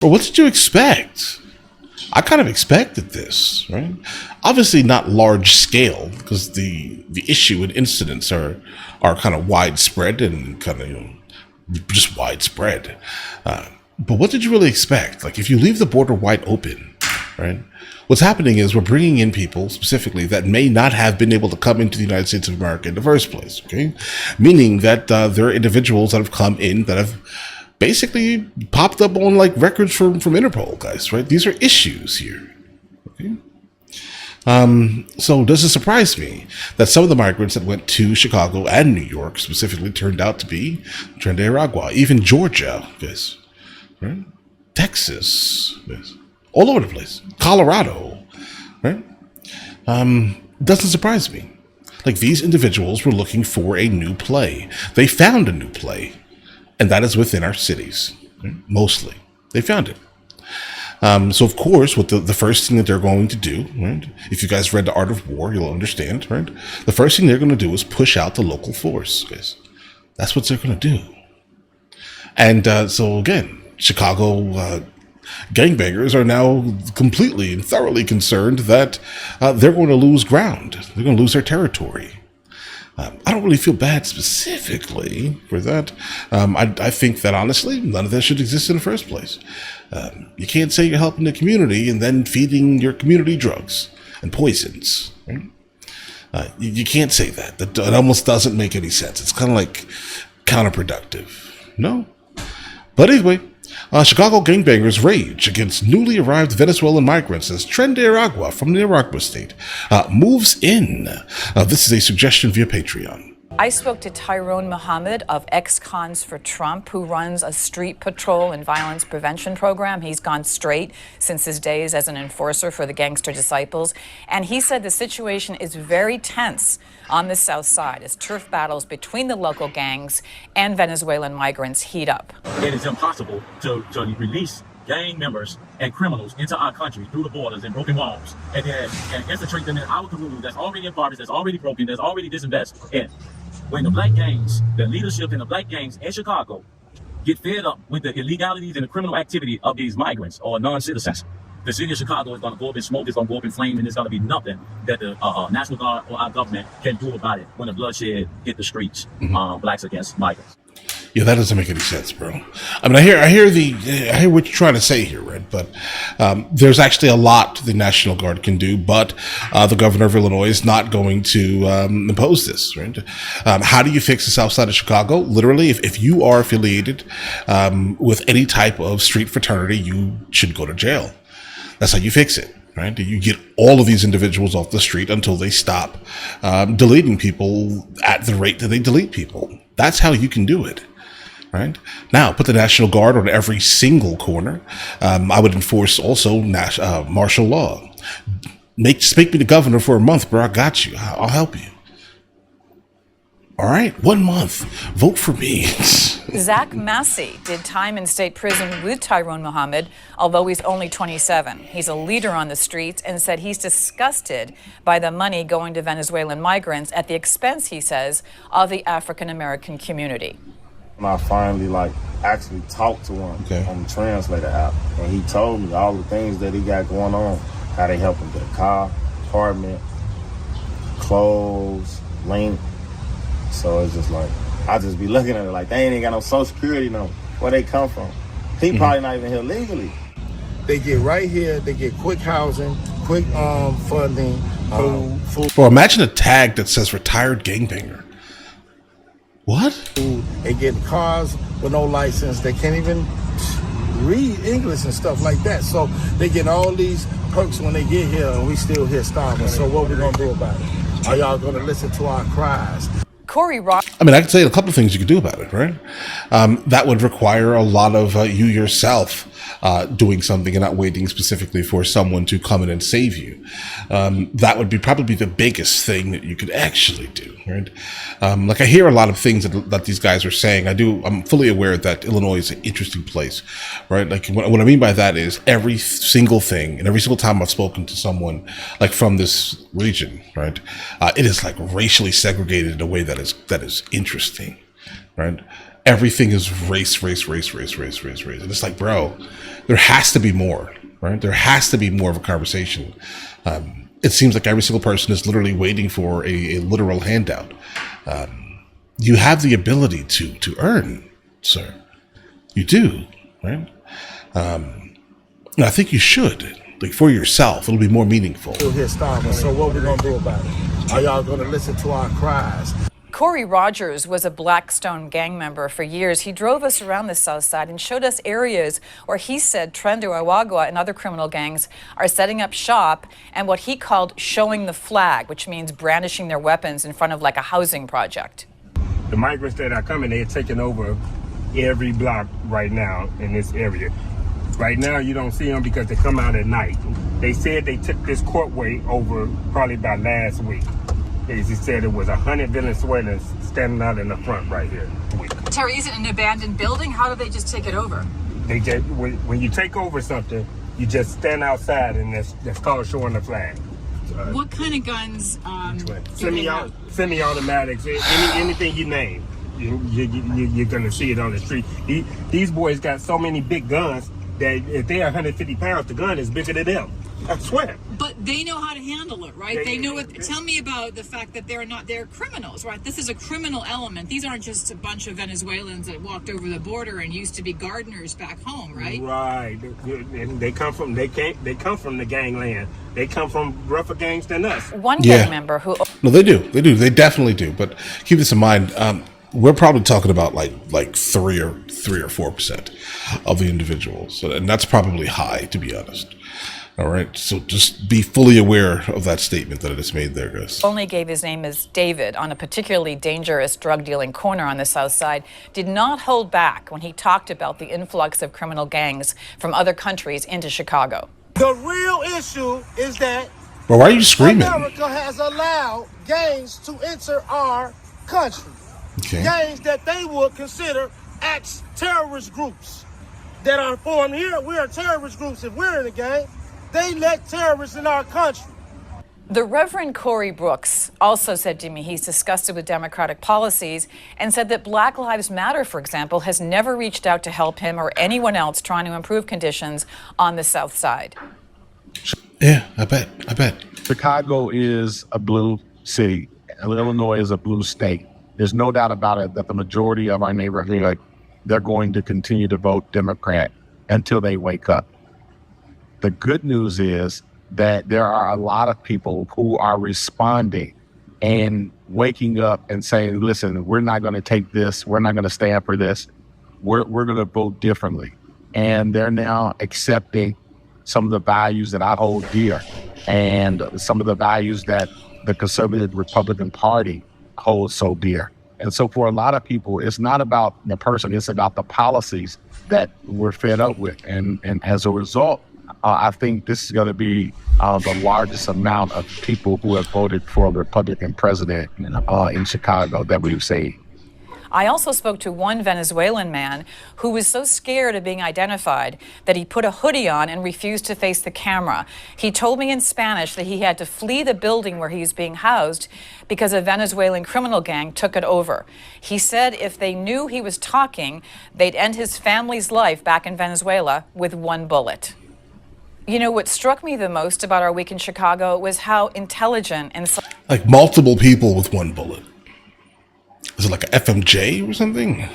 Well, what did you expect? I kind of expected this, right? Obviously not large scale, because the issue and incidents are kind of widespread and kind of, just widespread. But what did you really expect? Like, if you leave the border wide open, right? What's happening is we're bringing in people specifically that may not have been able to come into the United States of America in the first place, okay? Meaning that there are individuals that have come in that have basically popped up on like records from Interpol, guys, right? These are issues here, okay? So does it surprise me that some of the migrants that went to Chicago and New York specifically turned out to be Tren de Aragua, even Georgia, guys, right? Texas, guys, all over the place, Colorado, right? Doesn't surprise me. Like, these individuals were looking for a new play. They found a new play, and that is within our cities, right? Mostly. They found it. So of course, what the first thing that they're going to do, right? If you guys read The Art of War, you'll understand, right? The first thing they're going to do is push out the local force, guys. That's what they're going to do. And so again, Chicago gangbangers are now completely and thoroughly concerned that they're going to lose ground. They're going to lose their territory. I don't really feel bad specifically for that. I think that honestly, none of that should exist in the first place. You can't say you're helping the community and then feeding your community drugs and poisons. Right? You can't say that. That almost doesn't make any sense. It's kind of like counterproductive. No? But anyway, Chicago gangbangers rage against newly arrived Venezuelan migrants as Tren de Aragua from the Aragua state moves in. This is a suggestion via Patreon. I spoke to Tyrone Muhammad of Ex-Cons for Trump, who runs a street patrol and violence prevention program. He's gone straight since his days as an enforcer for the Gangster Disciples. And he said the situation is very tense on the south side as turf battles between the local gangs and Venezuelan migrants heat up. It is impossible to release gang members and criminals into our country through the borders and broken walls, and infiltrate them in our community that's already impoverished, that's already broken, that's already disinvested. And when the black gangs, the leadership in the black gangs in Chicago get fed up with the illegalities and the criminal activity of these migrants or non-citizens, the city of Chicago is going to go up in smoke, it's going to go up in flame, and there's going to be nothing that the National Guard or our government can do about it when the bloodshed hit the streets, blacks against migrants. Yeah, that doesn't make any sense, bro. I mean, I hear what you're trying to say here, Red, but there's actually a lot the National Guard can do, but the governor of Illinois is not going to impose this, right? How do you fix the south side of Chicago? Literally, if you are affiliated with any type of street fraternity, you should go to jail. That's how you fix it. Right? You get all of these individuals off the street until they stop deleting people at the rate that they delete people. That's how you can do it. Right? Now, put the National Guard on every single corner. I would enforce also martial law. Just make me the governor for a month, bro. I got you. I'll help you. All right, 1 month. Vote for me. Zach Massey did time in state prison with Tyrone Muhammad, although he's only 27. He's a leader on the streets and said he's disgusted by the money going to Venezuelan migrants at the expense, he says, of the African-American community. I finally actually talked to him on the translator app, and he told me all the things that he got going on, how they help him get a car, apartment, clothes, link. So it's just like, I just be looking at it like they ain't got no Social Security number. Where they come from? He probably not even here legally. They get right here. They get quick housing, quick funding, food. Bro, imagine a tag that says retired gangbanger. What? They get cars with no license. They can't even read English and stuff like that. So they get all these perks when they get here, and we still here starving. So what we gonna do about it? Are y'all gonna listen to our cries? Corey Rock. I mean, I can tell you a couple of things you could do about it, right? That would require a lot of you yourself doing something and not waiting specifically for someone to come in and save you. That would be probably the biggest thing that you could actually do, right? Like, I hear a lot of things that these guys are saying. I'm fully aware that Illinois is an interesting place, right? Like, what I mean by that is every single thing and every single time I've spoken to someone like from this region, right? It is like racially segregated in a way that is interesting, right? everything is race, race, race, race, race, race, race. And it's like, bro, there has to be more, right? There has to be more of a conversation. It seems like every single person is literally waiting for a literal handout. You have the ability to earn, sir. You do, right? And I think you should, like, for yourself. It'll be more meaningful. Still here starving. So what we gonna do about it? Are y'all gonna listen to our cries? Corey Rogers was a Blackstone gang member for years. He drove us around the South Side and showed us areas where he said Tren de Aragua and other criminal gangs are setting up shop and what he called showing the flag, which means brandishing their weapons in front of like a housing project. The migrants that are coming, they're taking over every block right now in this area. Right now, you don't see them because they come out at night. They said they took this courtway over probably by last week. They said it was 100 Venezuelans standing out in the front right here. Terry, is it an abandoned building? How do they just take it over? They just, when you take over something, you just stand outside and that's called showing the flag. What kind of guns? Semi-automatics, anything you name, you're gonna see it on the street. These boys got so many big guns that if they're 150 pounds, the gun is bigger than them. I swear. But they know how to handle it, right? They know it. Tell me about the fact that they're criminals, right? This is a criminal element. These aren't just a bunch of Venezuelans that walked over the border and used to be gardeners back home, right? Right. And they come from the gangland. They come from rougher gangs than us. One gang member who No, they do. They definitely do. But keep this in mind. We're probably talking about like 3 or 4% of the individuals, and that's probably high, to be honest. All right, so just be fully aware of that statement that it is made there, guys. only gave his name as David on a particularly dangerous drug dealing corner on the South Side, did not hold back when he talked about the influx of criminal gangs from other countries into Chicago. The real issue is that Well, why are you screaming? America has allowed gangs to enter our country. Okay. Gangs that they would consider terrorist groups that are formed here. We are terrorist groups. If we're in a gang, they let terrorists in our country. The Reverend Corey Brooks also said to me he's disgusted with Democratic policies and said that Black Lives Matter, for example, has never reached out to help him or anyone else trying to improve conditions on the South Side. Yeah, I bet. Chicago is a blue city. Illinois is a blue state. There's no doubt about it that the majority of our neighborhood, they're going to continue to vote Democrat until they wake up. The good news is that there are a lot of people who are responding and waking up and saying, listen, we're not going to take this. We're not going to stand for this. We're going to vote differently. And they're now accepting some of the values that I hold dear and some of the values that the conservative Republican Party holds so dear. And so for a lot of people, it's not about the person, it's about the policies that we're fed up with. And as a result, I think this is going to be the largest amount of people who have voted for a Republican president in Chicago that we've seen. I also spoke to one Venezuelan man who was so scared of being identified that he put a hoodie on and refused to face the camera. He told me in Spanish that he had to flee the building where he was being housed because a Venezuelan criminal gang took it over. He said if they knew he was talking, they'd end his family's life back in Venezuela with one bullet. You know, what struck me the most about our week in Chicago was how intelligent and Like multiple people with one bullet. Is it like an FMJ or something?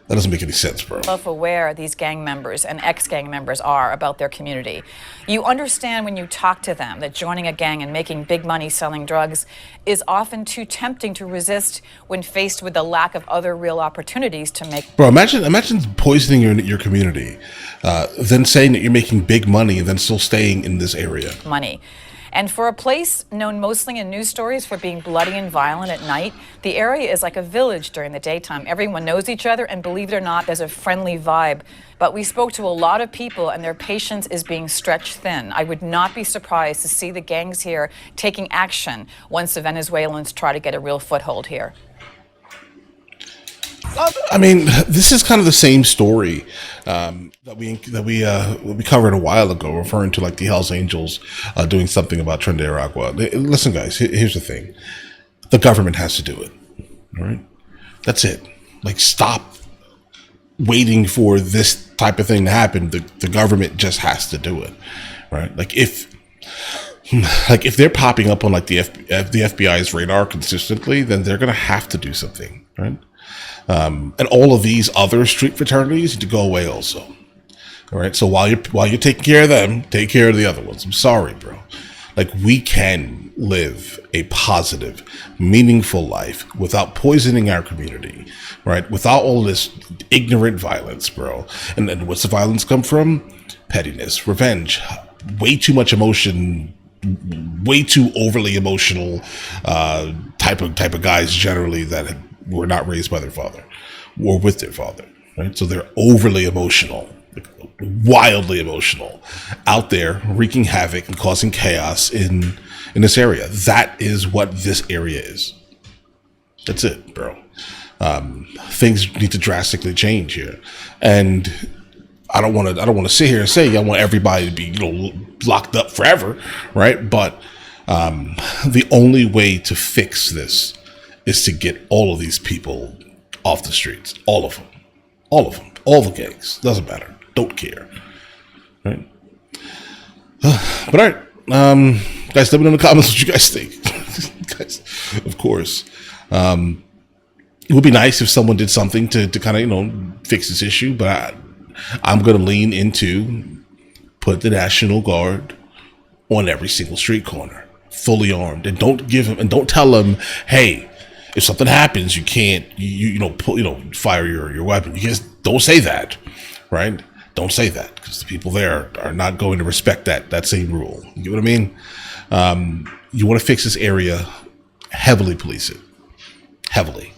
That doesn't make any sense, bro. self-aware these gang members and ex-gang members are about their community. You understand when you talk to them that joining a gang and making big money selling drugs is often too tempting to resist when faced with the lack of other real opportunities to make. Bro, imagine poisoning your community, then saying that you're making big money and then still staying in this area. Money. And for a place known mostly in news stories for being bloody and violent at night, the area is like a village during the daytime. Everyone knows each other, and believe it or not, there's a friendly vibe. But we spoke to a lot of people, and their patience is being stretched thin. I would not be surprised to see the gangs here taking action once the Venezuelans try to get a real foothold here. I mean, this is kind of the same story that we covered a while ago, referring to like the Hells Angels doing something about Tren de Aragua. Listen, guys, here's the thing: the government has to do it. All right, that's it. Like, stop waiting for this type of thing to happen. The government just has to do it, right? Like if they're popping up on like the FBI's radar consistently, then they're gonna have to do something, right? And all of these other street fraternities need to go away also. All right. So while you're taking care of them, take care of the other ones. I'm sorry, bro. Like, we can live a positive, meaningful life without poisoning our community, right? Without all this ignorant violence, bro. And then what's the violence come from? Pettiness, revenge, way too much emotion, way too overly emotional type of guys generally that were not raised by their father or with their father, right? So they're overly emotional, wildly emotional, out there wreaking havoc and causing chaos in this area. That is what this area is. That's it, bro. Things need to drastically change here, and I don't want to sit here and say I want everybody to be locked up forever, right? But the only way to fix this is to get all of these people off the streets, all of them, all the gangs. Doesn't matter. Don't care, right? But all right, guys, let me know in the comments what you guys think. Guys, of course, it would be nice if someone did something to kind of fix this issue, but I'm going to lean into put the National Guard on every single street corner, fully armed, and don't tell them, hey, if something happens, you can't fire your weapon. You just don't say that, right? Don't say that, because the people there are not going to respect that same rule. You get what I mean? You want to fix this area, heavily police it. Heavily.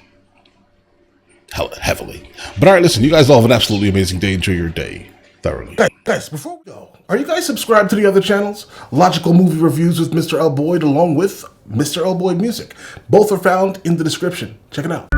But all right, listen, you guys all have an absolutely amazing day. Enjoy your day thoroughly. Guys, before we go, are you guys subscribed to the other channels? Logical Movie Reviews with Mr. L. Boyd, along with Mr. L. Boyd Music. Both are found in the description. Check it out.